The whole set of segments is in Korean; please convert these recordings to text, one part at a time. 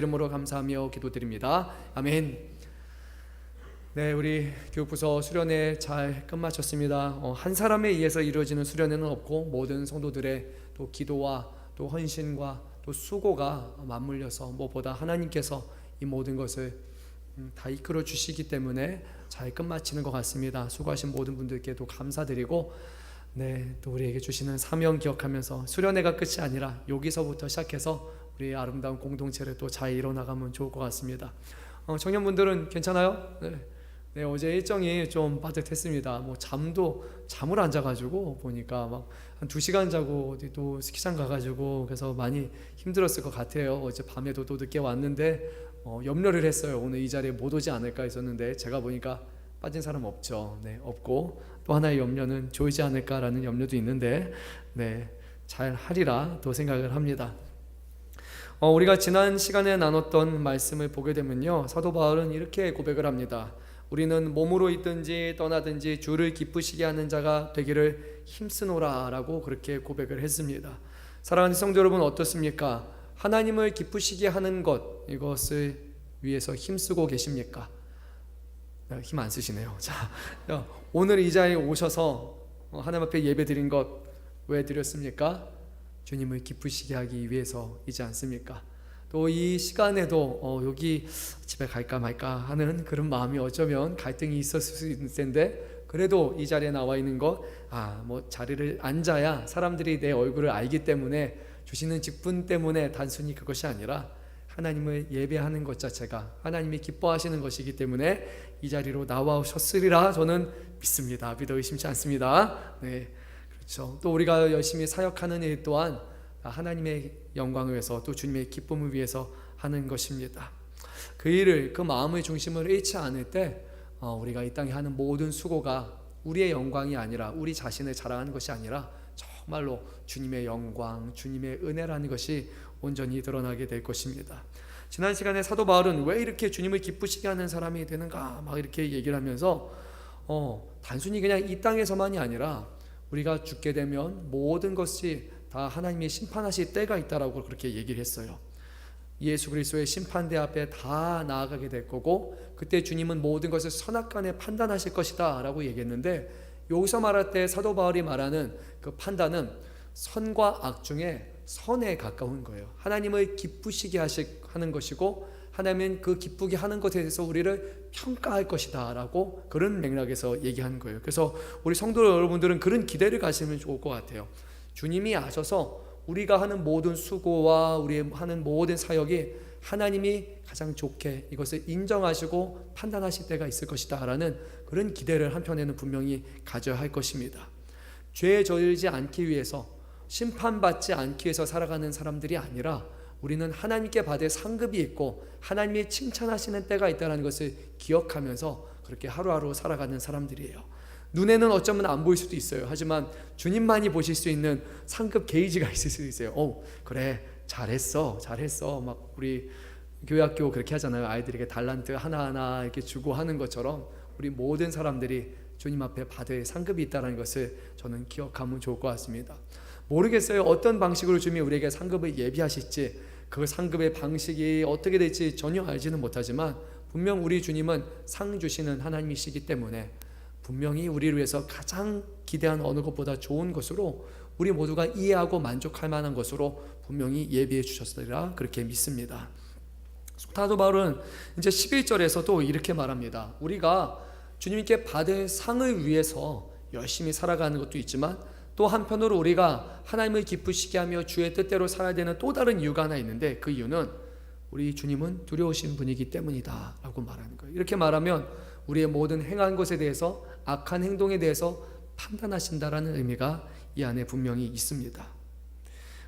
이름으로 감사하며 기도드립니다. 아멘. 네, 우리 교육부서 수련회 잘 끝마쳤습니다. 한 사람에 의해서 이루어지는 수련회는 없고 모든 성도들의 또 기도와 또 헌신과 또 수고가 맞물려서 무엇보다 하나님께서 이 모든 것을 다 이끌어 주시기 때문에 잘 끝마치는 것 같습니다. 수고하신 모든 분들께도 감사드리고, 네, 또 우리에게 주시는 사명 기억하면서 수련회가 끝이 아니라 여기서부터 시작해서 우리 아름다운 공동체를 또 잘 이뤄나가면 좋을 것 같습니다. 청년분들은 괜찮아요? 네, 어제 일정이 좀 빠듯했습니다. 잠을 안 자가지고 보니까 막 한 2시간 자고 어디 또 스키장 가가지고 그래서 많이 힘들었을 것 같아요. 어제 밤에도 또 늦게 왔는데 염려를 했어요. 오늘 이 자리에 못 오지 않을까 했었는데 제가 보니까 빠진 사람 없죠. 네, 없고 또 하나의 염려는 조이지 않을까라는 염려도 있는데, 네, 잘 하리라 또 생각을 합니다. 우리가 지난 시간에 나눴던 말씀을 보게 되면요, 사도 바울은 이렇게 고백을 합니다. 우리는 몸으로 있든지 떠나든지 주를 기쁘시게 하는 자가 되기를 힘쓰노라 라고 그렇게 고백을 했습니다. 사랑하는 성도 여러분, 어떻습니까? 하나님을 기쁘시게 하는 것, 이것을 위해서 힘쓰고 계십니까? 힘 안 쓰시네요. 자, 오늘 이 자리에 오셔서 하나님 앞에 예배 드린 것 왜 드렸습니까? 주님을 기쁘시게 하기 위해서이지 않습니까? 또 이 시간에도 여기 집에 갈까 말까 하는 그런 마음이 어쩌면 갈등이 있었을 수 있을 텐데, 그래도 이 자리에 나와 있는 것, 자리를 앉아야 사람들이 내 얼굴을 알기 때문에, 주시는 직분 때문에 단순히 그것이 아니라 하나님을 예배하는 것 자체가 하나님이 기뻐하시는 것이기 때문에 이 자리로 나와오셨으리라 저는 믿습니다. 믿어 의심치 않습니다. 네, 그렇죠. 또 우리가 열심히 사역하는 일 또한 하나님의 영광을 위해서 또 주님의 기쁨을 위해서 하는 것입니다. 그 일을, 그 마음의 중심을 잃지 않을 때 우리가 이 땅에 하는 모든 수고가 우리의 영광이 아니라, 우리 자신을 자랑하는 것이 아니라 정말로 주님의 영광, 주님의 은혜라는 것이 온전히 드러나게 될 것입니다. 지난 시간에 사도 바울은 왜 이렇게 주님을 기쁘시게 하는 사람이 되는가 막 이렇게 얘기를 하면서 단순히 그냥 이 땅에서만이 아니라 우리가 죽게 되면 모든 것이 다 하나님이 심판하실 때가 있다라고 그렇게 얘기를 했어요. 예수 그리스도의 심판대 앞에 다 나아가게 될 거고, 그때 주님은 모든 것을 선악간에 판단하실 것이다 라고 얘기했는데, 여기서 말할 때 사도 바울이 말하는 그 판단은 선과 악 중에 선에 가까운 거예요. 하나님을 기쁘시게 하는 것이고, 하나님은 그 기쁘게 하는 것에 대해서 우리를 평가할 것이다 라고 그런 맥락에서 얘기하는 거예요. 그래서 우리 성도 여러분들은 그런 기대를 가지면 좋을 것 같아요. 주님이 아셔서 우리가 하는 모든 수고와 우리 하는 모든 사역이 하나님이 가장 좋게 이것을 인정하시고 판단하실 때가 있을 것이다 라는 그런 기대를 한편에는 분명히 가져야 할 것입니다. 죄에 저들지 않기 위해서, 심판받지 않기 위해서 살아가는 사람들이 아니라 우리는 하나님께 받을 상급이 있고 하나님이 칭찬하시는 때가 있다는 것을 기억하면서 그렇게 하루하루 살아가는 사람들이에요. 눈에는 어쩌면 안 보일 수도 있어요. 하지만 주님만이 보실 수 있는 상급 게이지가 있을 수도 있어요. 그래, 잘했어 막 우리 교회학교 그렇게 하잖아요. 아이들에게 달란트 하나하나 이렇게 주고 하는 것처럼 우리 모든 사람들이 주님 앞에 받을 상급이 있다는 것을 저는 기억하면 좋을 것 같습니다. 모르겠어요. 어떤 방식으로 주님이 우리에게 상급을 예비하실지, 그 상급의 방식이 어떻게 될지 전혀 알지는 못하지만 분명 우리 주님은 상 주시는 하나님이시기 때문에 분명히 우리를 위해서 가장 기대한 어느 것보다 좋은 것으로, 우리 모두가 이해하고 만족할 만한 것으로 분명히 예비해 주셨으리라 그렇게 믿습니다. 사도 바울은 이제 11절에서도 이렇게 말합니다. 우리가 주님께 받을 상을 위해서 열심히 살아가는 것도 있지만, 또 한편으로 우리가 하나님을 기쁘시게 하며 주의 뜻대로 살아야 되는 또 다른 이유가 하나 있는데, 그 이유는 우리 주님은 두려우신 분이기 때문이다 라고 말하는 거예요. 이렇게 말하면 우리의 모든 행한 것에 대해서, 악한 행동에 대해서 판단하신다라는 의미가 이 안에 분명히 있습니다.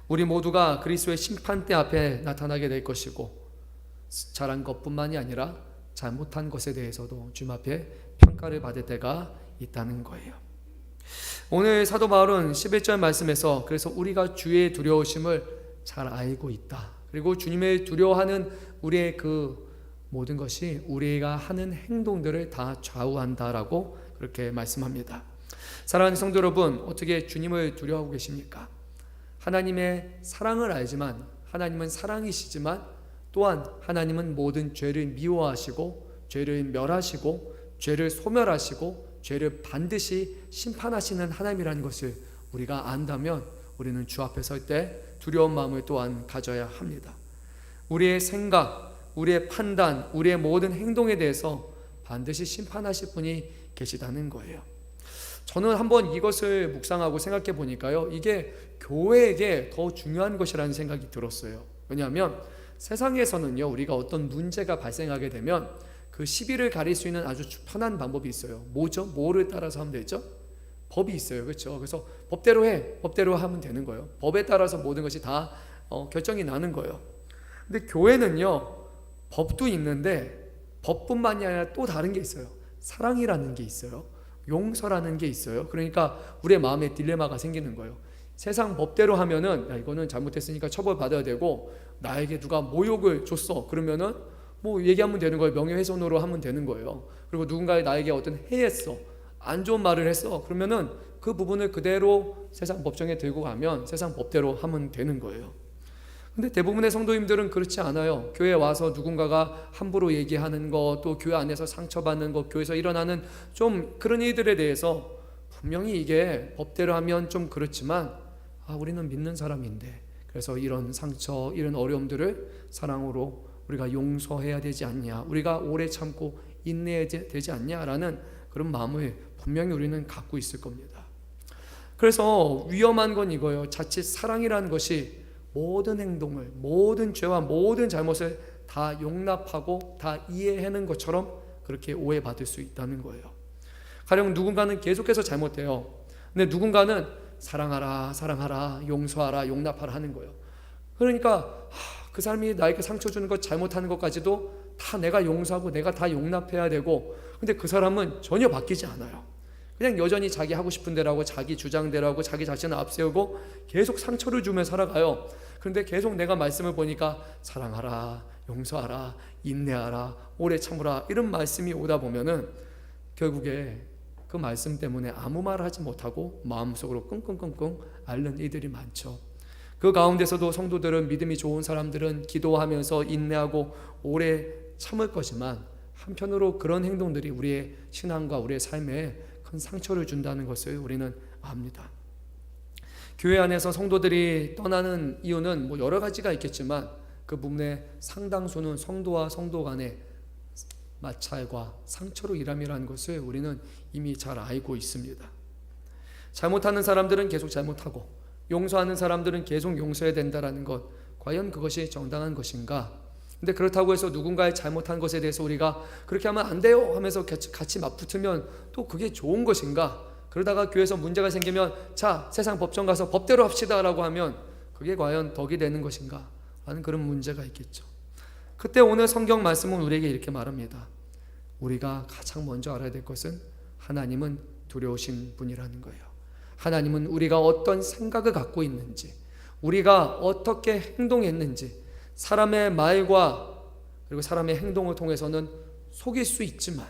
우리 모두가 그리스도의 심판대 앞에 나타나게 될 것이고, 잘한 것뿐만이 아니라 잘못한 것에 대해서도 주님 앞에 평가를 받을 때가 있다는 거예요. 오늘 사도 바울은 11절 말씀에서 그래서 우리가 주의 두려우심을 잘 알고 있다, 그리고 주님을 두려워하는 우리의 그 모든 것이 우리가 하는 행동들을 다 좌우한다라고 그렇게 말씀합니다. 사랑하는 성도 여러분, 어떻게 주님을 두려워하고 계십니까? 하나님의 사랑을 알지만, 하나님은 사랑이시지만 또한 하나님은 모든 죄를 미워하시고 죄를 멸하시고 죄를 소멸하시고 죄를 반드시 심판하시는 하나님이라는 것을 우리가 안다면 우리는 주 앞에 설 때 두려운 마음을 또한 가져야 합니다. 우리의 생각, 우리의 판단, 우리의 모든 행동에 대해서 반드시 심판하실 분이 계시다는 거예요. 저는 한번 이것을 묵상하고 생각해 보니까요, 이게 교회에게 더 중요한 것이라는 생각이 들었어요. 왜냐하면 세상에서는요, 우리가 어떤 문제가 발생하게 되면 그 시비를 가릴 수 있는 아주 편한 방법이 있어요. 뭐죠? 뭐를 따라서 하면 되죠? 법이 있어요. 그렇죠? 그래서 법대로 해. 법대로 하면 되는 거예요. 법에 따라서 모든 것이 다 결정이 나는 거예요. 근데 교회는요, 법도 있는데 법뿐만이 아니라 또 다른 게 있어요. 사랑이라는 게 있어요. 용서라는 게 있어요. 그러니까 우리의 마음에 딜레마가 생기는 거예요. 세상 법대로 하면은 야, 이거는 잘못했으니까 처벌받아야 되고, 나에게 누가 모욕을 줬어 그러면은 뭐 얘기하면 되는 거예요. 명예훼손으로 하면 되는 거예요. 그리고 누군가 나에게 어떤 해했어, 안 좋은 말을 했어, 그러면은 그 부분을 그대로 세상 법정에 들고 가면 세상 법대로 하면 되는 거예요. 근데 대부분의 성도님들은 그렇지 않아요. 교회에 와서 누군가가 함부로 얘기하는 것, 또 교회 안에서 상처받는 것, 교회에서 일어나는 좀 그런 일들에 대해서 분명히 이게 법대로 하면 좀 그렇지만 우리는 믿는 사람인데, 그래서 이런 상처, 이런 어려움들을 사랑으로 우리가 용서해야 되지 않냐, 우리가 오래 참고 인내해야 되지 않냐라는 그런 마음을 분명히 우리는 갖고 있을 겁니다. 그래서 위험한 건 이거예요. 자칫 사랑이라는 것이 모든 행동을, 모든 죄와 모든 잘못을 다 용납하고 다 이해하는 것처럼 그렇게 오해받을 수 있다는 거예요. 가령 누군가는 계속해서 잘못해요. 근데 누군가는 사랑하라, 사랑하라, 용서하라, 용납하라 하는 거예요. 그러니까 그 사람이 나에게 상처 주는 것, 잘못하는 것까지도 다 내가 용서하고 내가 다 용납해야 되고, 근데 그 사람은 전혀 바뀌지 않아요. 그냥 여전히 자기 하고 싶은 대로 하고 자기 주장대로 하고 자기 자신을 앞세우고 계속 상처를 주며 살아가요. 그런데 계속 내가 말씀을 보니까 사랑하라, 용서하라, 인내하라, 오래 참으라 이런 말씀이 오다 보면은 결국에 그 말씀 때문에 아무 말을 하지 못하고 마음속으로 끙끙끙끙 앓는 이들이 많죠. 그 가운데서도 성도들은, 믿음이 좋은 사람들은 기도하면서 인내하고 오래 참을 거지만 한편으로 그런 행동들이 우리의 신앙과 우리의 삶에 큰 상처를 준다는 것을 우리는 압니다. 교회 안에서 성도들이 떠나는 이유는 뭐 여러 가지가 있겠지만 그 부분의 상당수는 성도와 성도 간의 마찰과 상처로 인함이라는 것을 우리는 이미 잘 알고 있습니다. 잘못하는 사람들은 계속 잘못하고 용서하는 사람들은 계속 용서해야 된다는 것, 과연 그것이 정당한 것인가? 근데 그렇다고 해서 누군가의 잘못한 것에 대해서 우리가 그렇게 하면 안 돼요 하면서 같이 맞붙으면 또 그게 좋은 것인가? 그러다가 교회에서 문제가 생기면 자, 세상 법정 가서 법대로 합시다 라고 하면 그게 과연 덕이 되는 것인가? 라는 그런 문제가 있겠죠. 그때 오늘 성경 말씀은 우리에게 이렇게 말합니다. 우리가 가장 먼저 알아야 될 것은 하나님은 두려우신 분이라는 거예요. 하나님은 우리가 어떤 생각을 갖고 있는지, 우리가 어떻게 행동했는지, 사람의 말과 그리고 사람의 행동을 통해서는 속일 수 있지만,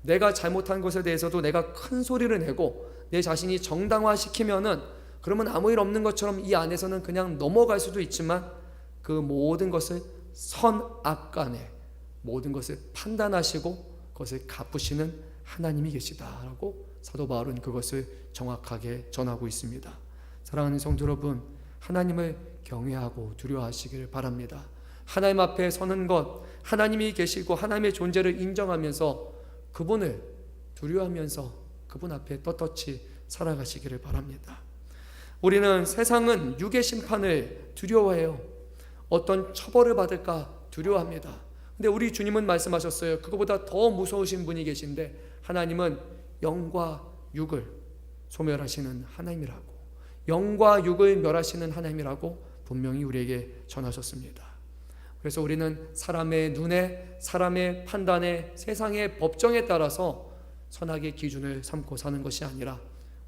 내가 잘못한 것에 대해서도 내가 큰 소리를 내고 내 자신이 정당화시키면은 그러면 아무 일 없는 것처럼 이 안에서는 그냥 넘어갈 수도 있지만, 그 모든 것을 선악간에 모든 것을 판단하시고 그것을 갚으시는 하나님이 계시다라고 사도 바울은 그것을 정확하게 전하고 있습니다. 사랑하는 성도 여러분, 하나님을 경외하고 두려워하시기를 바랍니다. 하나님 앞에 서는 것, 하나님이 계시고 하나님의 존재를 인정하면서 그분을 두려워하면서 그분 앞에 떳떳이 살아가시기를 바랍니다. 우리는 세상은 육의 심판을 두려워해요. 어떤 처벌을 받을까 두려워합니다. 근데 우리 주님은 말씀하셨어요. 그거보다 더 무서우신 분이 계신데 하나님은 영과 육을 소멸하시는 하나님이라고, 영과 육을 멸하시는 하나님이라고 분명히 우리에게 전하셨습니다. 그래서 우리는 사람의 눈에, 사람의 판단에, 세상의 법정에 따라서 선악의 기준을 삼고 사는 것이 아니라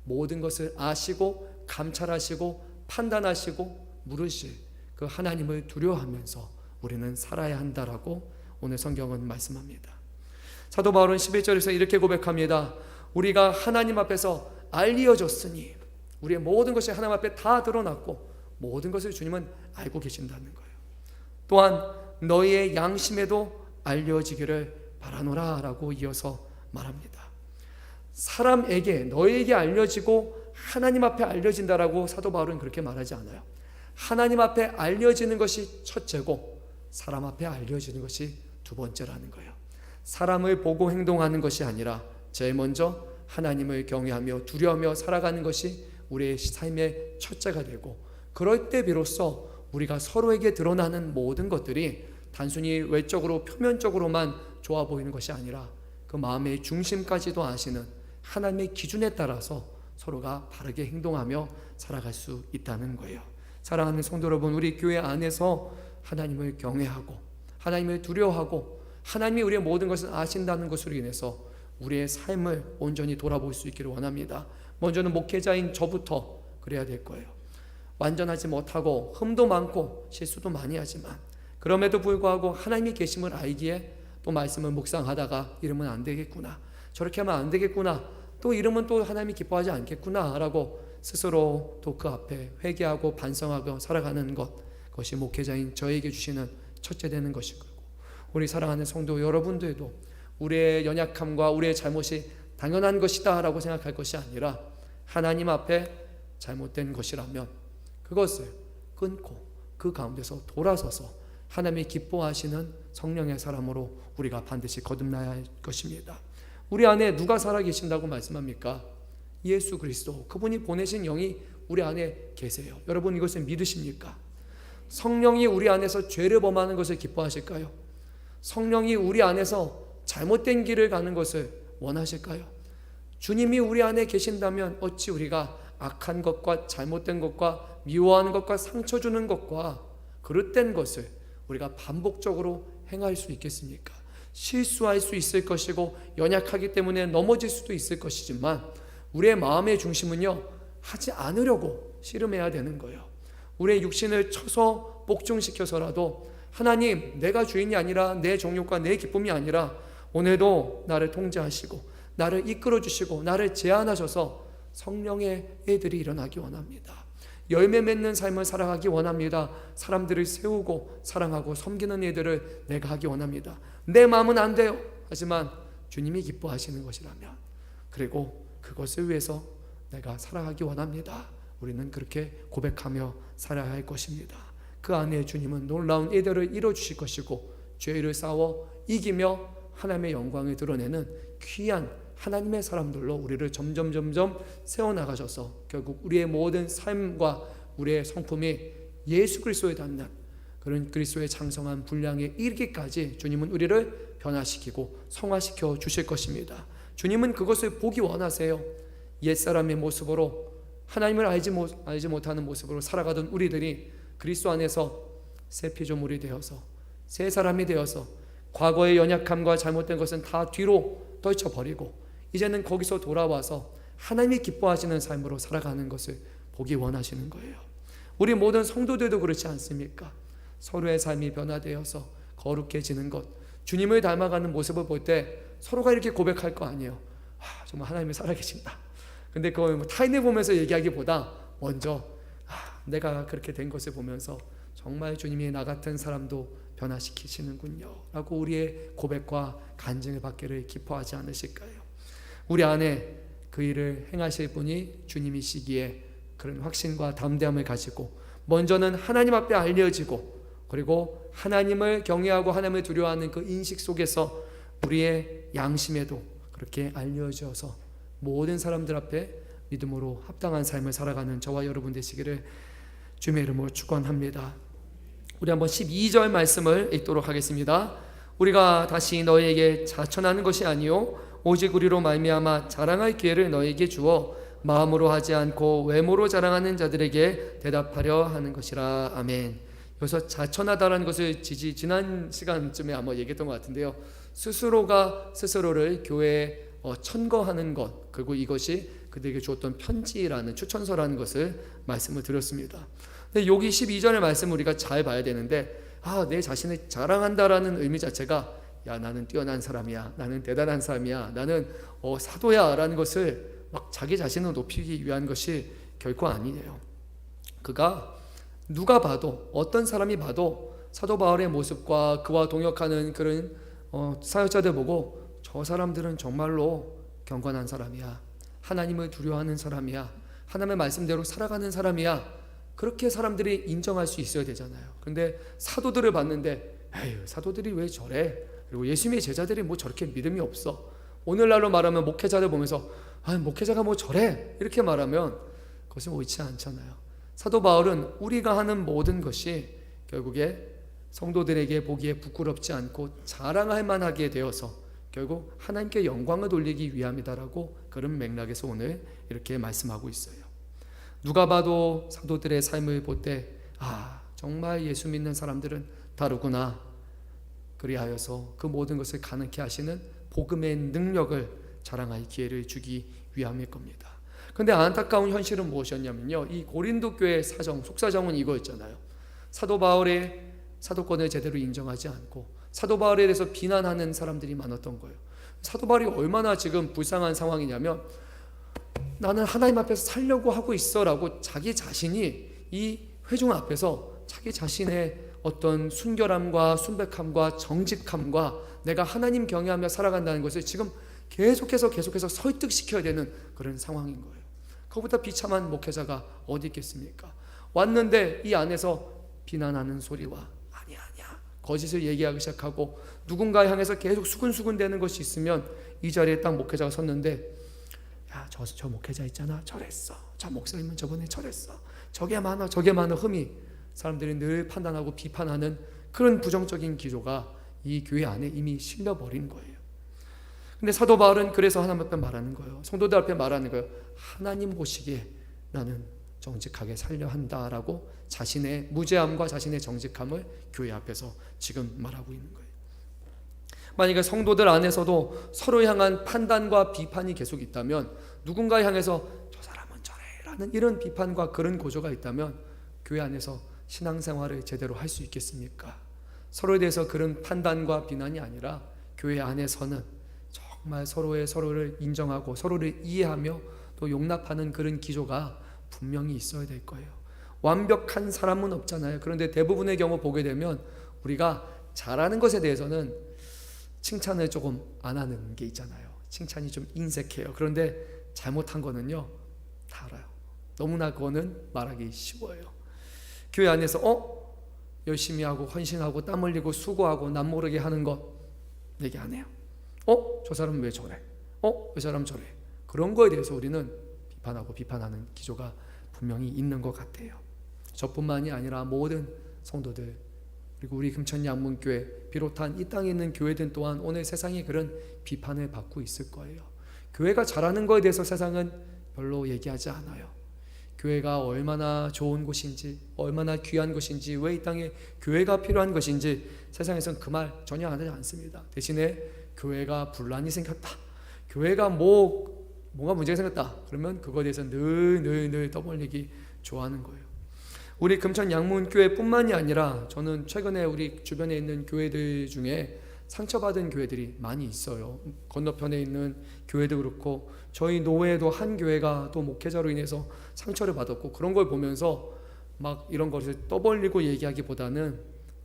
모든 것을 아시고 감찰하시고 판단하시고 물으실 그 하나님을 두려워하면서 우리는 살아야 한다라고 오늘 성경은 말씀합니다. 사도 바울은 11절에서 이렇게 고백합니다. 우리가 하나님 앞에서 알리어졌으니, 우리의 모든 것이 하나님 앞에 다 드러났고 모든 것을 주님은 알고 계신다는 거예요. 또한 너희의 양심에도 알려지기를 바라노라 라고 이어서 말합니다. 사람에게, 너희에게 알려지고 하나님 앞에 알려진다라고 사도 바울은 그렇게 말하지 않아요. 하나님 앞에 알려지는 것이 첫째고 사람 앞에 알려지는 것이 두 번째라는 거예요. 사람을 보고 행동하는 것이 아니라 제일 먼저 하나님을 경외하며 두려워하며 살아가는 것이 우리의 삶의 첫째가 되고, 그럴 때 비로소 우리가 서로에게 드러나는 모든 것들이 단순히 외적으로 표면적으로만 좋아 보이는 것이 아니라 그 마음의 중심까지도 아시는 하나님의 기준에 따라서 서로가 바르게 행동하며 살아갈 수 있다는 거예요. 사랑하는 성도 여러분, 우리 교회 안에서 하나님을 경외하고 하나님을 두려워하고 하나님이 우리의 모든 것을 아신다는 것으로 인해서 우리의 삶을 온전히 돌아볼 수 있기를 원합니다. 먼저는 목회자인 저부터 그래야 될 거예요. 완전하지 못하고 흠도 많고 실수도 많이 하지만 그럼에도 불구하고 하나님이 계심을 알기에 또 말씀을 묵상하다가 이러면 안 되겠구나, 저렇게 하면 안 되겠구나, 또 이러면 또 하나님이 기뻐하지 않겠구나 라고 스스로 또 그 앞에 회개하고 반성하고 살아가는 그것이 목회자인 저에게 주시는 첫째 되는 것이고, 우리 사랑하는 성도 여러분들도 우리의 연약함과 우리의 잘못이 당연한 것이다 라고 생각할 것이 아니라 하나님 앞에 잘못된 것이라면 그것을 끊고 그 가운데서 돌아서서 하나님이 기뻐하시는 성령의 사람으로 우리가 반드시 거듭나야 할 것입니다. 우리 안에 누가 살아계신다고 말씀합니까? 예수 그리스도, 그분이 보내신 영이 우리 안에 계세요. 여러분, 이것을 믿으십니까? 성령이 우리 안에서 죄를 범하는 것을 기뻐하실까요? 성령이 우리 안에서 잘못된 길을 가는 것을 원하실까요? 주님이 우리 안에 계신다면 어찌 우리가 악한 것과 잘못된 것과 미워하는 것과 상처 주는 것과 그릇된 것을 우리가 반복적으로 행할 수 있겠습니까? 실수할 수 있을 것이고 연약하기 때문에 넘어질 수도 있을 것이지만 우리의 마음의 중심은요, 하지 않으려고 씨름해야 되는 거예요. 우리의 육신을 쳐서 복종시켜서라도 하나님, 내가 주인이 아니라 내 정욕과 내 기쁨이 아니라 오늘도 나를 통제하시고 나를 이끌어 주시고 나를 제한하셔서 성령의 애들이 일어나기 원합니다. 열매 맺는 삶을 살아가기 원합니다. 사람들을 세우고 사랑하고 섬기는 일들을 내가 하기 원합니다. 내 마음은 안 돼요. 하지만 주님이 기뻐하시는 것이라면, 그리고 그것을 위해서 내가 살아가기 원합니다. 우리는 그렇게 고백하며 살아야 할 것입니다. 그 안에 주님은 놀라운 일들을 이뤄주실 것이고 죄를 싸워 이기며 하나님의 영광을 드러내는 귀한 하나님의 사람들로 우리를 점점 세워나가셔서 결국 우리의 모든 삶과 우리의 성품이 예수 그리스도에 닿는 그런 그리스도의 장성한 분량에 이르기까지 주님은 우리를 변화시키고 성화시켜 주실 것입니다. 주님은 그것을 보기 원하세요. 옛사람의 모습으로 하나님을 알지 못하는 모습으로 살아가던 우리들이 그리스도 안에서 새 피조물이 되어서 새 사람이 되어서 과거의 연약함과 잘못된 것은 다 뒤로 떨쳐버리고 이제는 거기서 돌아와서 하나님이 기뻐하시는 삶으로 살아가는 것을 보기 원하시는 거예요. 우리 모든 성도들도 그렇지 않습니까? 서로의 삶이 변화되어서 거룩해지는 것, 주님을 닮아가는 모습을 볼 때 서로가 이렇게 고백할 거 아니에요. 정말 하나님이 살아계신다. 근데 그걸 타인을 보면서 얘기하기보다 먼저 내가 그렇게 된 것을 보면서 정말 주님이 나 같은 사람도 변화시키시는군요 라고 우리의 고백과 간증을 받기를 기뻐하지 않으실까요? 우리 안에 그 일을 행하실 분이 주님이시기에 그런 확신과 담대함을 가지고 먼저는 하나님 앞에 알려지고, 그리고 하나님을 경외하고 하나님을 두려워하는 그 인식 속에서 우리의 양심에도 그렇게 알려져서 모든 사람들 앞에 믿음으로 합당한 삶을 살아가는 저와 여러분 되시기를 주님의 이름으로 축원합니다. 우리 한번 12절 말씀을 읽도록 하겠습니다. 우리가 다시 너희에게 자천하는 것이 아니요 오직 우리로 말미암아 자랑할 기회를 너희에게 주어 마음으로 하지 않고 외모로 자랑하는 자들에게 대답하려 하는 것이라. 아멘. 여기서 자천하다라는 것을 지난 시간쯤에 아마 얘기했던 것 같은데요, 스스로가 스스로를 교회에 천거하는 것, 그리고 이것이 그들에게 주었던 편지라는 추천서라는 것을 말씀을 드렸습니다. 근데 여기 12절의 말씀을 우리가 잘 봐야 되는데, 내 자신을 자랑한다라는 의미 자체가 야, 나는 뛰어난 사람이야, 나는 대단한 사람이야, 나는 사도야 라는 것을 막 자기 자신을 높이기 위한 것이 결코 아니에요. 그가 누가 봐도, 어떤 사람이 봐도 사도 바울의 모습과 그와 동역하는 그런 사역자들 보고 저 사람들은 정말로 경건한 사람이야, 하나님을 두려워하는 사람이야, 하나님의 말씀대로 살아가는 사람이야, 그렇게 사람들이 인정할 수 있어야 되잖아요. 근데 사도들을 봤는데 에휴, 사도들이 왜 저래? 그리고 예수님의 제자들이 뭐 저렇게 믿음이 없어? 오늘날로 말하면 목회자들 보면서 목회자가 뭐 저래? 이렇게 말하면 그것이 옳지 않잖아요. 사도 바울은 우리가 하는 모든 것이 결국에 성도들에게 보기에 부끄럽지 않고 자랑할 만하게 되어서 결국 하나님께 영광을 돌리기 위함이다라고 그런 맥락에서 오늘 이렇게 말씀하고 있어요. 누가 봐도 사도들의 삶을 볼 때 정말 예수 믿는 사람들은 다르구나. 그리하여서 그 모든 것을 가능케 하시는 복음의 능력을 자랑할 기회를 주기 위함일 겁니다. 그런데 안타까운 현실은 무엇이었냐면요, 이 고린도 교회의 속사정은 이거였잖아요. 사도 바울의 사도권을 제대로 인정하지 않고 사도 바울에 대해서 비난하는 사람들이 많았던 거예요. 사도 바울이 얼마나 지금 불쌍한 상황이냐면, 나는 하나님 앞에서 살려고 하고 있어 라고 자기 자신이 이 회중 앞에서 자기 자신의 어떤 순결함과 순백함과 정직함과 내가 하나님 경외하며 살아간다는 것을 지금 계속해서 설득시켜야 되는 그런 상황인 거예요. 그것보다 비참한 목회자가 어디 있겠습니까? 왔는데 이 안에서 비난하는 소리와 아니야 거짓을 얘기하기 시작하고 누군가를 향해서 계속 수근수근 대는 것이 있으면, 이 자리에 딱 목회자가 섰는데 저 목회자 있잖아, 저랬어. 저 목사님은 저번에 저랬어. 저게 많아 흠이 사람들이 늘 판단하고 비판하는 그런 부정적인 기조가 이 교회 안에 이미 실려버린 거예요. 근데 사도 바울은 그래서 하나님 앞에 말하는 거예요. 성도들 앞에 말하는 거예요. 하나님 보시기에 나는 정직하게 살려 한다라고 자신의 무죄함과 자신의 정직함을 교회 앞에서 지금 말하고 있는 거예요. 만약에 성도들 안에서도 서로 향한 판단과 비판이 계속 있다면, 누군가 향해서 저 사람은 저래 라는 이런 비판과 그런 고조가 있다면 교회 안에서 신앙생활을 제대로 할 수 있겠습니까? 서로에 대해서 그런 판단과 비난이 아니라 교회 안에서는 정말 서로를 인정하고 서로를 이해하며 또 용납하는 그런 기조가 분명히 있어야 될 거예요. 완벽한 사람은 없잖아요. 그런데 대부분의 경우 보게 되면 우리가 잘하는 것에 대해서는 칭찬을 조금 안 하는 게 있잖아요. 칭찬이 좀 인색해요. 그런데 잘못한 거는요, 다 알아요. 너무나 그거는 말하기 쉬워요. 교회 안에서 열심히 하고 헌신하고 땀 흘리고 수고하고 남모르게 하는 것 얘기 안 해요. 저 사람은 왜 저래? 이 사람 저래? 그런 거에 대해서 우리는 비판하는 기조가 분명히 있는 것 같아요. 저뿐만이 아니라 모든 성도들, 그리고 우리 금천양문교회 비롯한 이 땅에 있는 교회들 또한 오늘 세상에 그런 비판을 받고 있을 거예요. 교회가 잘하는 거에 대해서 세상은 별로 얘기하지 않아요. 교회가 얼마나 좋은 곳인지, 얼마나 귀한 곳인지, 왜 이 땅에 교회가 필요한 것인지 세상에서는 그 말 전혀 하지 않습니다. 대신에 교회가 분란이 생겼다, 교회가 뭔가 문제가 생겼다, 그러면 그거에 대해서 늘 떠벌리기 좋아하는 거예요. 우리 금천 양문교회뿐만이 아니라 저는 최근에 우리 주변에 있는 교회들 중에 상처받은 교회들이 많이 있어요. 건너편에 있는 교회도 그렇고 저희 노회에도 한 교회가 또 목회자로 인해서 상처를 받았고, 그런 걸 보면서 막 이런 것을 떠벌리고 얘기하기보다는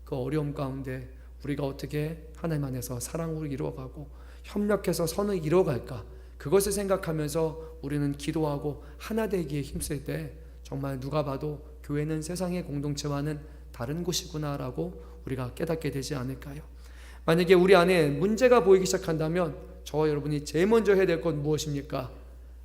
그 어려움 가운데 우리가 어떻게 하나님 안에서 사랑으로 이루어가고 협력해서 선을 이루어갈까, 그것을 생각하면서 우리는 기도하고 하나 되기에 힘쓸 때 정말 누가 봐도 교회는 세상의 공동체와는 다른 곳이구나라고 우리가 깨닫게 되지 않을까요? 만약에 우리 안에 문제가 보이기 시작한다면 저와 여러분이 제일 먼저 해야 될 건 무엇입니까?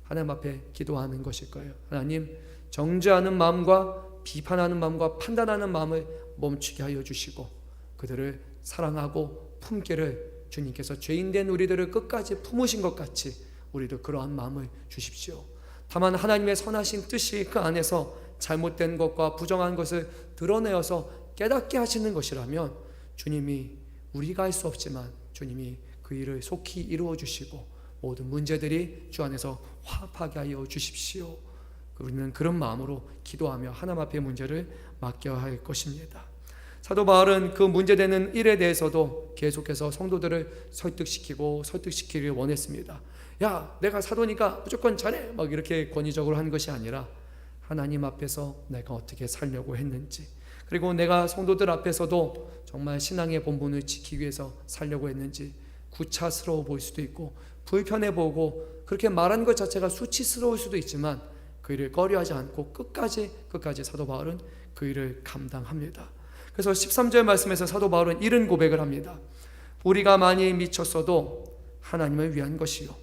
하나님 앞에 기도하는 것일 거예요. 하나님, 정죄하는 마음과 비판하는 마음과 판단하는 마음을 멈추게 하여 주시고 그들을 사랑하고 품기를 주님께서 죄인된 우리들을 끝까지 품으신 것 같이 우리도 그러한 마음을 주십시오. 다만 하나님의 선하신 뜻이 그 안에서 잘못된 것과 부정한 것을 드러내어서 깨닫게 하시는 것이라면 주님이, 우리가 할 수 없지만 주님이 그 일을 속히 이루어 주시고 모든 문제들이 주 안에서 화합하게 하여 주십시오. 우리는 그런 마음으로 기도하며 하나님 앞에 문제를 맡겨야 할 것입니다. 사도 바울은 그 문제되는 일에 대해서도 계속해서 성도들을 설득시키기를 원했습니다. 야, 내가 사도니까 무조건 잘해, 막 이렇게 권위적으로 한 것이 아니라 하나님 앞에서 내가 어떻게 살려고 했는지, 그리고 내가 성도들 앞에서도 정말 신앙의 본분을 지키기 위해서 살려고 했는지 구차스러워 보일 수도 있고 불편해 보고 그렇게 말하는 것 자체가 수치스러울 수도 있지만 그 일을 꺼려하지 않고 끝까지 사도 바울은 그 일을 감당합니다. 그래서 13절 말씀에서 사도 바울은 이런 고백을 합니다. 우리가 많이 미쳤어도 하나님을 위한 것이요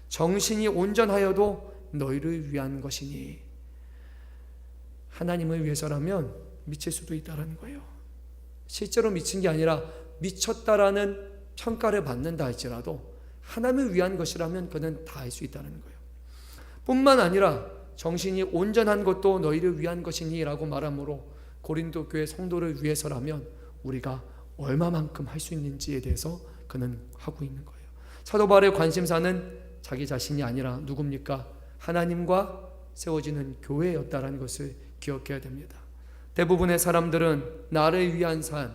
정신이 온전하여도 너희를 위한 것이니. 하나님을 위해서라면 미칠 수도 있다는 거예요. 실제로 미친 게 아니라 미쳤다라는 평가를 받는다 할지라도 하나님을 위한 것이라면 그는 다 할 수 있다는 거예요. 뿐만 아니라 정신이 온전한 것도 너희를 위한 것이니 라고 말하므로 고린도 교회 성도를 위해서라면 우리가 얼마만큼 할 수 있는지에 대해서 그는 하고 있는 거예요. 사도 바울의 관심사는 자기 자신이 아니라 누굽니까? 하나님과 세워지는 교회였다라는 것을 기억해야 됩니다. 대부분의 사람들은 나를 위한 삶,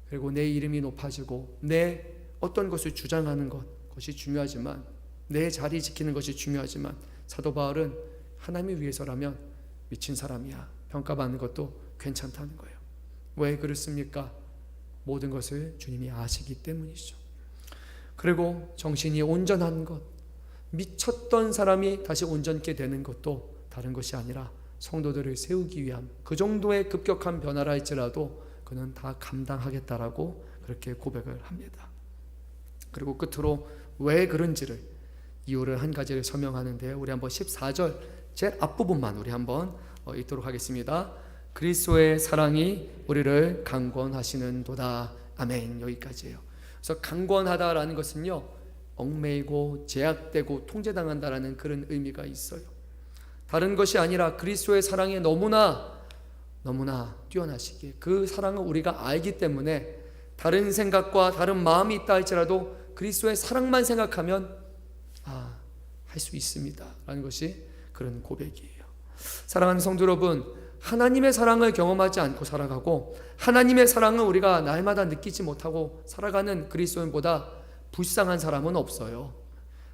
그리고 내 이름이 높아지고 내 어떤 것을 주장하는 것이 중요하지만, 내 자리 지키는 것이 중요하지만, 사도 바울은 하나님을 위해서라면 미친 사람이야 평가받는 것도 괜찮다는 거예요. 왜 그렇습니까? 모든 것을 주님이 아시기 때문이죠. 그리고 정신이 온전한 것, 미쳤던 사람이 다시 온전케 되는 것도 다른 것이 아니라 성도들을 세우기 위한 그 정도의 급격한 변화라 할지라도 그는 다 감당하겠다라고 그렇게 고백을 합니다. 그리고 끝으로 왜 그런지를, 이유를 한 가지를 설명하는데요. 우리 한번 14절 제일 앞부분만 우리 한번 읽도록 하겠습니다. 그리스도의 사랑이 우리를 강권하시는도다. 아멘. 여기까지예요. 그래서 강권하다라는 것은요, 얽매이고 제약되고 통제당한다라는 그런 의미가 있어요. 다른 것이 아니라 그리스도의 사랑이 너무나 뛰어나시기에 그 사랑을 우리가 알기 때문에 다른 생각과 다른 마음이 있다 할지라도 그리스도의 사랑만 생각하면 할 수 있습니다 라는 것이 그런 고백이에요. 사랑하는 성도 여러분, 하나님의 사랑을 경험하지 않고 살아가고 하나님의 사랑을 우리가 날마다 느끼지 못하고 살아가는 그리스도인보다 불쌍한 사람은 없어요.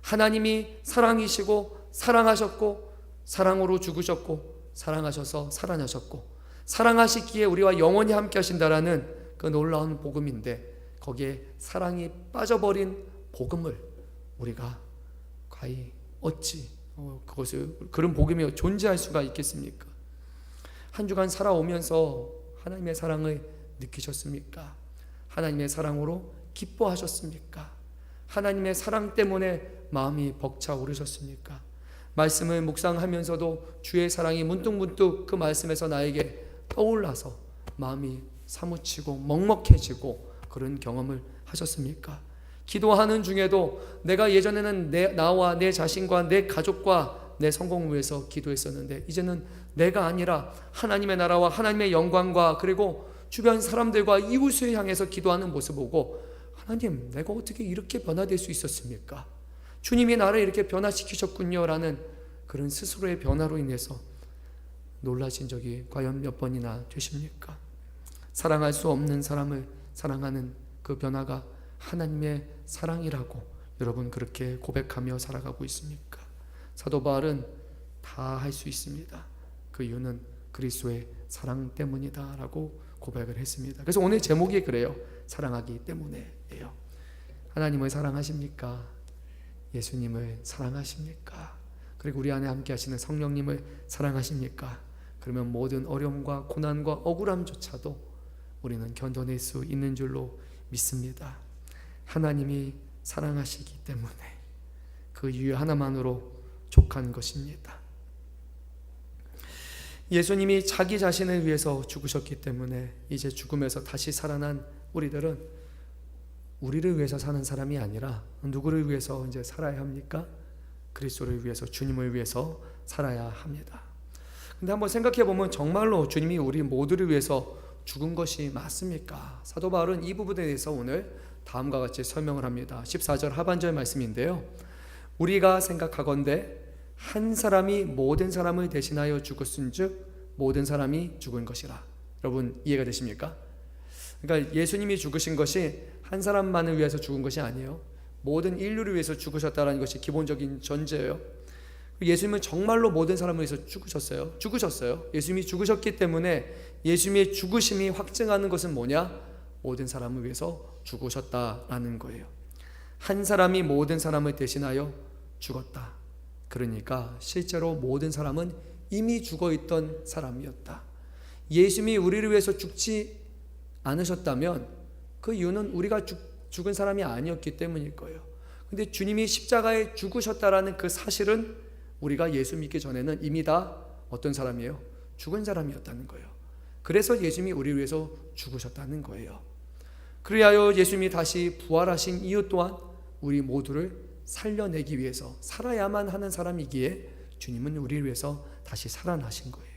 하나님이 사랑이시고 사랑하셨고 사랑으로 죽으셨고 사랑하셔서 살아나셨고 사랑하시기에 우리와 영원히 함께 하신다라는 그 놀라운 복음인데, 거기에 사랑이 빠져버린 복음을 우리가 과연 어찌 그런 복음이 존재할 수가 있겠습니까? 한 주간 살아오면서 하나님의 사랑을 느끼셨습니까? 하나님의 사랑으로 기뻐하셨습니까? 하나님의 사랑 때문에 마음이 벅차오르셨습니까? 말씀을 묵상하면서도 주의 사랑이 문득문득 그 말씀에서 나에게 떠올라서 마음이 사무치고 먹먹해지고 그런 경험을 하셨습니까? 기도하는 중에도 내가 예전에는 나와 내 자신과 내 가족과 내 성공을 위해서 기도했었는데 이제는 내가 아니라 하나님의 나라와 하나님의 영광과 그리고 주변 사람들과 이웃을 향해서 기도하는 모습 보고, 하나님, 내가 어떻게 이렇게 변화될 수 있었습니까? 주님이 나를 이렇게 변화시키셨군요 라는 그런 스스로의 변화로 인해서 놀라신 적이 과연 몇 번이나 되십니까? 사랑할 수 없는 사람을 사랑하는 그 변화가 하나님의 사랑이라고 여러분 그렇게 고백하며 살아가고 있습니까? 사도 바울은 다 할 수 있습니다. 그 이유는 그리스도의 사랑 때문이다 라고 고백을 했습니다. 그래서 오늘 제목이 그래요. 사랑하기 때문에예요. 하나님을 사랑하십니까? 예수님을 사랑하십니까? 그리고 우리 안에 함께 하시는 성령님을 사랑하십니까? 그러면 모든 어려움과 고난과 억울함조차도 우리는 견뎌낼 수 있는 줄로 믿습니다. 하나님이 사랑하시기 때문에 그 이유 하나만으로 족한 것입니다. 예수님이 자기 자신을 위해서 죽으셨기 때문에 이제 죽음에서 다시 살아난 우리들은 우리를 위해서 사는 사람이 아니라 누구를 위해서 이제 살아야 합니까? 그리스도를 위해서, 주님을 위해서 살아야 합니다. 근데 한번 생각해 보면 정말로 주님이 우리 모두를 위해서 죽은 것이 맞습니까? 사도 바울은 이 부분에 대해서 오늘 다음과 같이 설명을 합니다. 14절 하반절 말씀인데요. 우리가 생각하건대 한 사람이 모든 사람을 대신하여 죽었은즉 모든 사람이 죽은 것이라. 여러분 이해가 되십니까? 그러니까 예수님이 죽으신 것이 한 사람만을 위해서 죽은 것이 아니에요. 모든 인류를 위해서 죽으셨다는 것이 기본적인 전제예요. 예수님은 정말로 모든 사람을 위해서 죽으셨어요. 예수님이 죽으셨기 때문에 예수님의 죽으심이 확증하는 것은 뭐냐? 모든 사람을 위해서 죽으셨다라는 거예요. 한 사람이 모든 사람을 대신하여 죽었다. 그러니까 실제로 모든 사람은 이미 죽어있던 사람이었다. 예수님이 우리를 위해서 죽지 않으셨다면 그 이유는 우리가 죽은 사람이 아니었기 때문일 거예요. 근데 주님이 십자가에 죽으셨다라는 그 사실은 우리가 예수 믿기 전에는 이미 다 어떤 사람이에요? 죽은 사람이었다는 거예요. 그래서 예수님이 우리를 위해서 죽으셨다는 거예요. 그리하여 예수님이 다시 부활하신 이유 또한 우리 모두를 살려내기 위해서 살아야만 하는 사람이기에 주님은 우리를 위해서 다시 살아나신 거예요.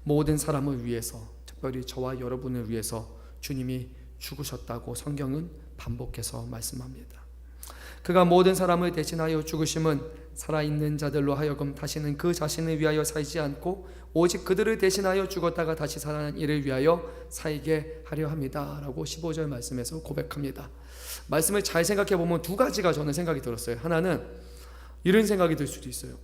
모든 사람을 위해서, 특별히 저와 여러분을 위해서 주님이 죽으셨다고 성경은 반복해서 말씀합니다. 그가 모든 사람을 대신하여 죽으심은 살아있는 자들로 하여금 다시는 그 자신을 위하여 살지 않고 오직 그들을 대신하여 죽었다가 다시 살아난 이를 위하여 살게 하려 합니다 라고 15절 말씀에서 고백합니다. 말씀을 잘 생각해 보면 두 가지가 저는 생각이 들었어요. 하나는 이런 생각이 들 수도 있어요.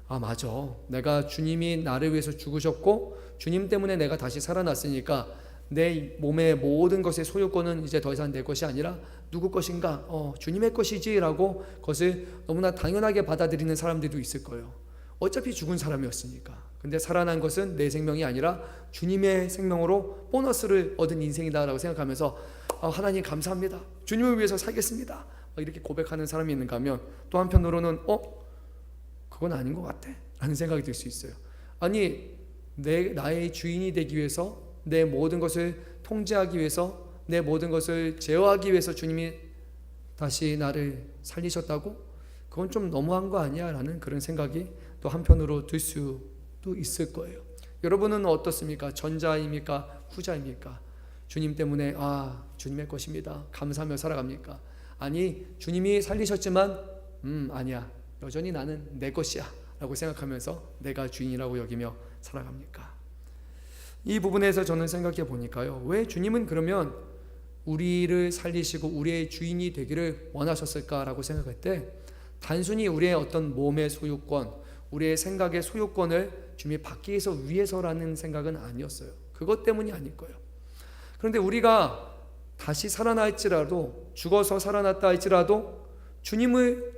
맞아, 내가 주님이 나를 위해서 죽으셨고 주님 때문에 내가 다시 살아났으니까 내 몸의 모든 것의 소유권은 이제 더 이상 내 것이 아니라 누구 것인가? 주님의 것이지 라고 그것을 너무나 당연하게 받아들이는 사람들도 있을 거예요. 어차피 죽은 사람이었으니까. 근데 살아난 것은 내 생명이 아니라 주님의 생명으로 보너스를 얻은 인생이다 라고 생각하면서 하나님 감사합니다, 주님을 위해서 살겠습니다 이렇게 고백하는 사람이 있는가 하면, 또 한편으로는 그건 아닌 것 같아 라는 생각이 들 수 있어요. 아니, 나의 주인이 되기 위해서, 내 모든 것을 통제하기 위해서, 내 모든 것을 제어하기 위해서 주님이 다시 나를 살리셨다고? 그건 좀 너무한 거 아니야? 라는 그런 생각이 또 한편으로 들 수도 있을 거예요. 여러분은 어떻습니까? 전자입니까? 후자입니까? 주님 때문에 주님의 것입니다 감사하며 살아갑니까? 아니, 주님이 살리셨지만 아니야, 여전히 나는 내 것이야 라고 생각하면서 내가 주인이라고 여기며 살아갑니까? 이 부분에서 저는 생각해 보니까요, 왜 주님은 그러면 우리를 살리시고 우리의 주인이 되기를 원하셨을까라고 생각할 때, 단순히 우리의 어떤 몸의 소유권, 우리의 생각의 소유권을 주님이 받기 위해서라는 생각은 아니었어요. 그것 때문이 아닐 거예요. 그런데 우리가 다시 살아나 할지라도, 죽어서 살아났다 할지라도 주님을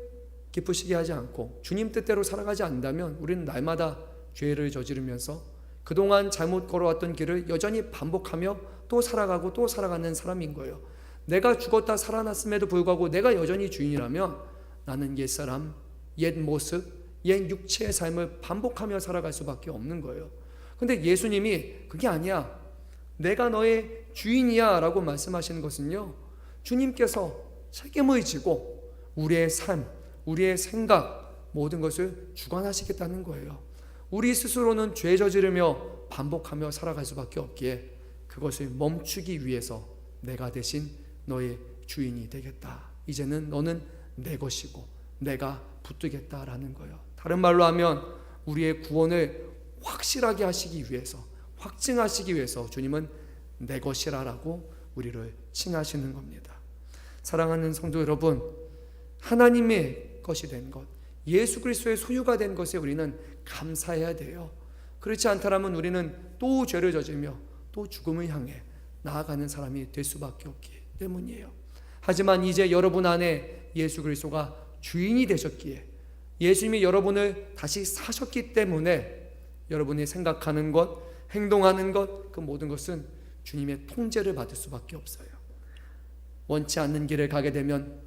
기쁘시게 하지 않고 주님 뜻대로 살아가지 않는다면 우리는 날마다 죄를 저지르면서 그동안 잘못 걸어왔던 길을 여전히 반복하며 또 살아가고 또 살아가는 사람인 거예요. 내가 죽었다 살아났음에도 불구하고 내가 여전히 주인이라면 나는 옛사람, 옛 모습, 옛 육체의 삶을 반복하며 살아갈 수밖에 없는 거예요. 근데 예수님이 그게 아니야, 내가 너의 주인이야 라고 말씀하시는 것은요, 주님께서 책임을 지고 우리의 삶, 우리의 생각, 모든 것을 주관하시겠다는 거예요. 우리 스스로는 죄 저지르며 반복하며 살아갈 수밖에 없기에 그것을 멈추기 위해서 내가 대신 너의 주인이 되겠다, 이제는 너는 내 것이고 내가 붙들겠다라는 거예요. 다른 말로 하면 우리의 구원을 확실하게 하시기 위해서, 확증하시기 위해서 주님은 내 것이라라고 우리를 칭하시는 겁니다. 사랑하는 성도 여러분, 하나님의 것이 된 것, 예수 그리스도의 소유가 된 것에 우리는 감사해야 돼요. 그렇지 않다면 우리는 또 죄를 저지르며 또 죽음을 향해 나아가는 사람이 될 수밖에 없기 때문이에요. 하지만 이제 여러분 안에 예수 그리스도가 주인이 되셨기에, 예수님이 여러분을 다시 사셨기 때문에 여러분이 생각하는 것, 행동하는 것, 그 모든 것은 주님의 통제를 받을 수밖에 없어요. 원치 않는 길을 가게 되면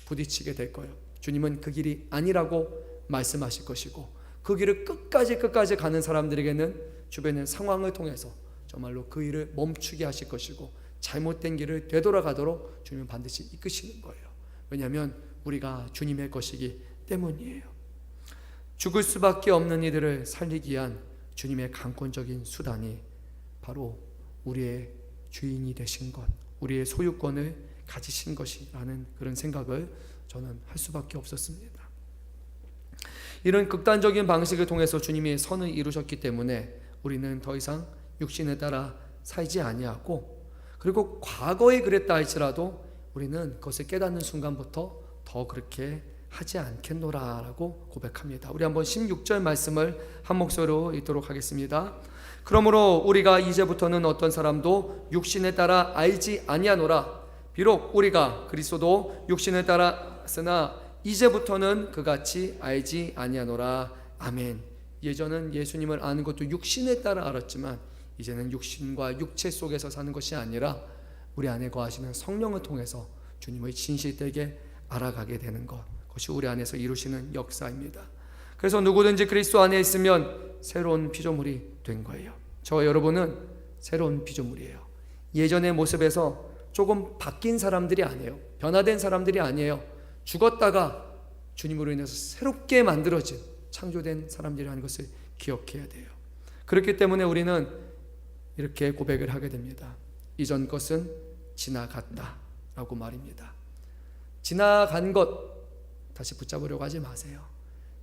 부딪히게 될 거예요. 주님은 그 길이 아니라고 말씀하실 것이고, 그 길을 끝까지 가는 사람들에게는 주변의 상황을 통해서 정말로 그 일을 멈추게 하실 것이고, 잘못된 길을 되돌아가도록 주님은 반드시 이끄시는 거예요. 왜냐하면 우리가 주님의 것이기 때문이에요. 죽을 수밖에 없는 이들을 살리기 위한 주님의 강권적인 수단이 바로 우리의 주인이 되신 것, 우리의 소유권을 가지신 것이라는 그런 생각을 저는 할 수밖에 없었습니다. 이런 극단적인 방식을 통해서 주님이 선을 이루셨기 때문에 우리는 더 이상 육신에 따라 살지 아니하고, 그리고 과거에 그랬다 할지라도 우리는 그것을 깨닫는 순간부터 더 그렇게 하지 않겠노라라고 고백합니다. 우리 한번 16절 말씀을 한 목소리로 읽도록 하겠습니다. 그러므로 우리가 이제부터는 어떤 사람도 육신에 따라 알지 아니하노라. 비록 우리가 그리스도도 육신을 따라 쓰나 이제부터는 그같이 알지 아니하노라. 아멘. 예전은 예수님을 아는 것도 육신에 따라 알았지만 이제는 육신과 육체 속에서 사는 것이 아니라 우리 안에 거하시는 성령을 통해서 주님의 진실되게 알아가게 되는 것, 그것이 우리 안에서 이루시는 역사입니다. 그래서 누구든지 그리스도 안에 있으면 새로운 피조물이 된 거예요. 저와 여러분은 새로운 피조물이에요. 예전의 모습에서 조금 바뀐 사람들이 아니에요. 변화된 사람들이 아니에요. 죽었다가 주님으로 인해서 새롭게 만들어진 창조된 사람들이라는 것을 기억해야 돼요. 그렇기 때문에 우리는 이렇게 고백을 하게 됩니다. 이전 것은 지나갔다 라고 말입니다. 지나간 것 다시 붙잡으려고 하지 마세요.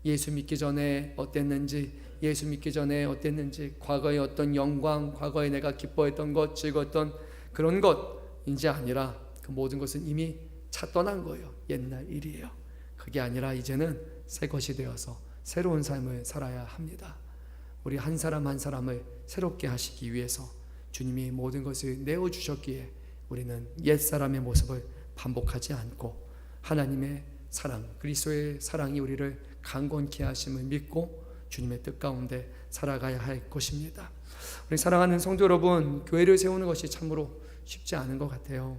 예수 믿기 전에 어땠는지, 예수 믿기 전에 어땠는지, 과거의 어떤 영광, 과거에 내가 기뻐했던 것, 즐거웠던 그런 것 이제 아니라 그 모든 것은 이미 차 떠난 거예요. 옛날 일이에요. 그게 아니라 이제는 새 것이 되어서 새로운 삶을 살아야 합니다. 우리 한 사람 한 사람을 새롭게 하시기 위해서 주님이 모든 것을 내어주셨기에 우리는 옛사람의 모습을 반복하지 않고 하나님의 사랑, 그리스도의 사랑이 우리를 강건케 하심을 믿고 주님의 뜻 가운데 살아가야 할 것입니다. 우리 사랑하는 성도 여러분, 교회를 세우는 것이 참으로 쉽지 않은 것 같아요.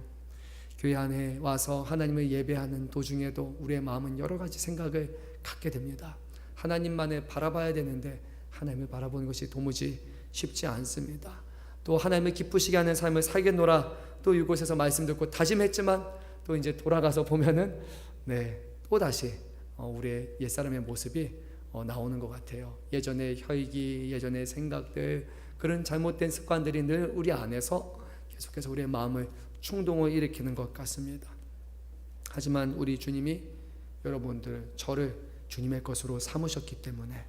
교회 안에 와서 하나님을 예배하는 도중에도 우리의 마음은 여러 가지 생각을 갖게 됩니다. 하나님만을 바라봐야 되는데 하나님을 바라보는 것이 도무지 쉽지 않습니다. 또 하나님을 기쁘시게 하는 삶을 살겠노라 또 이곳에서 말씀 듣고 다짐했지만 또 이제 돌아가서 보면은 또 다시 우리의 옛사람의 모습이 나오는 것 같아요. 예전의 혈기, 예전의 생각들, 그런 잘못된 습관들이 늘 우리 안에서 계속해서 우리의 마음을 충동을 일으키는 것 같습니다. 하지만 우리 주님이 여러분들 저를 주님의 것으로 삼으셨기 때문에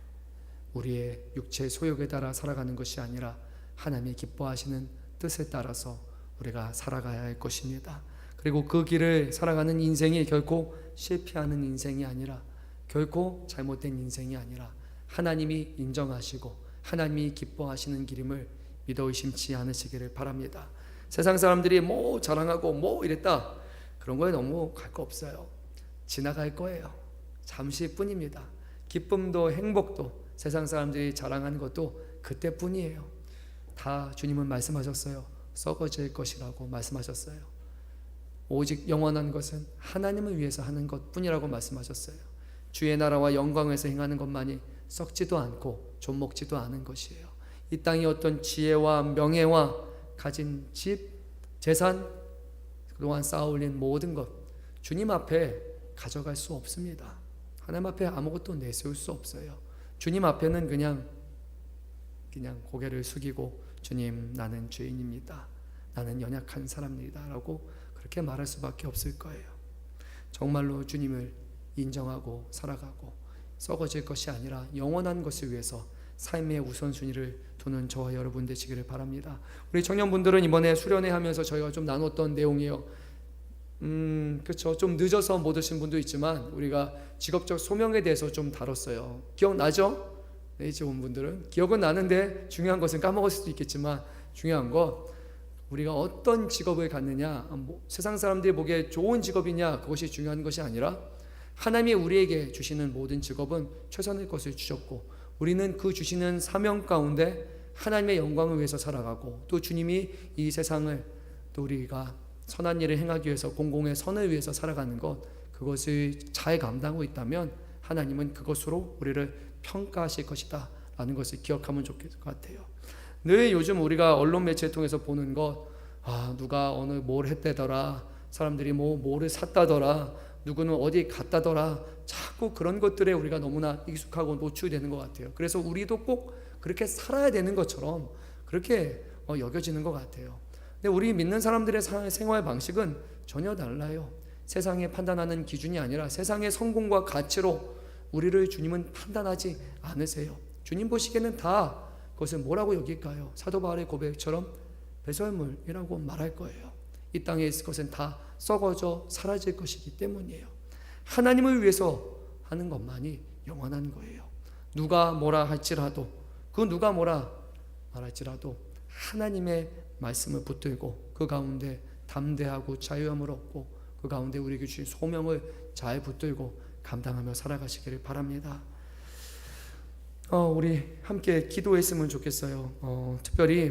우리의 육체의 소욕에 따라 살아가는 것이 아니라 하나님이 기뻐하시는 뜻에 따라서 우리가 살아가야 할 것입니다. 그리고 그 길을 살아가는 인생이 결코 실패하는 인생이 아니라 결코 잘못된 인생이 아니라 하나님이 인정하시고 하나님이 기뻐하시는 길임을 믿어 의심치 않으시기를 바랍니다. 세상 사람들이 뭐 자랑하고 뭐 이랬다 그런 거에 너무 갈 거 없어요. 지나갈 거예요. 잠시뿐입니다. 기쁨도 행복도 세상 사람들이 자랑하는 것도 그때뿐이에요. 다 주님은 말씀하셨어요. 썩어질 것이라고 말씀하셨어요. 오직 영원한 것은 하나님을 위해서 하는 것뿐이라고 말씀하셨어요. 주의 나라와 영광에서 행하는 것만이 썩지도 않고 좀먹지도 않은 것이에요. 이 땅이 어떤 지혜와 명예와 가진 집, 재산, 그동안 쌓아올린 모든 것 주님 앞에 가져갈 수 없습니다. 하나님 앞에 아무것도 내세울 수 없어요. 주님 앞에는 그냥 고개를 숙이고 주님 나는 죄인입니다. 나는 연약한 사람입니다 라고 그렇게 말할 수밖에 없을 거예요. 정말로 주님을 인정하고 살아가고 썩어질 것이 아니라 영원한 것을 위해서 삶의 우선순위를 두는 저와 여러분 되시기를 바랍니다. 우리 청년분들은 이번에 수련회 하면서 저희가 좀 나눴던 내용이에요. 그렇죠. 좀 늦어서 못 오신 분도 있지만 우리가 직업적 소명에 대해서 좀 다뤘어요. 기억나죠? 네, 이제 온 분들은 기억은 나는데 중요한 것은 까먹을 수도 있겠지만 중요한 건 우리가 어떤 직업을 갖느냐, 세상 사람들이 보기에 좋은 직업이냐 그것이 중요한 것이 아니라 하나님이 우리에게 주시는 모든 직업은 최선의 것을 주셨고 우리는 그 주시는 사명 가운데 하나님의 영광을 위해서 살아가고 또 주님이 이 세상을 또 우리가 선한 일을 행하기 위해서 공공의 선을 위해서 살아가는 것 그것을 잘 감당하고 있다면 하나님은 그것으로 우리를 평가하실 것이다 라는 것을 기억하면 좋을 것 같아요. 늘 요즘 우리가 언론 매체를 통해서 보는 것 누가 어느 뭘 했다더라, 사람들이 뭐를 샀다더라, 누구는 어디 갔다더라, 자꾸 그런 것들에 우리가 너무나 익숙하고 노출되는 것 같아요. 그래서 우리도 꼭 그렇게 살아야 되는 것처럼 그렇게 여겨지는 것 같아요. 근데 우리 믿는 사람들의 생활 방식은 전혀 달라요. 세상에 판단하는 기준이 아니라 세상의 성공과 가치로 우리를 주님은 판단하지 않으세요. 주님 보시기에는 다 그것을 뭐라고 여길까요? 사도 바울의 고백처럼 배설물이라고 말할 거예요. 이 땅에 있을 것은 다 썩어져 사라질 것이기 때문이에요. 하나님을 위해서 하는 것만이 영원한 거예요. 누가 뭐라 할지라도, 그 누가 뭐라 말할지라도 하나님의 말씀을 붙들고 그 가운데 담대하고 자유함을 얻고 그 가운데 우리에게 주신 소명을 잘 붙들고 감당하며 살아가시기를 바랍니다. 우리 함께 기도했으면 좋겠어요. 특별히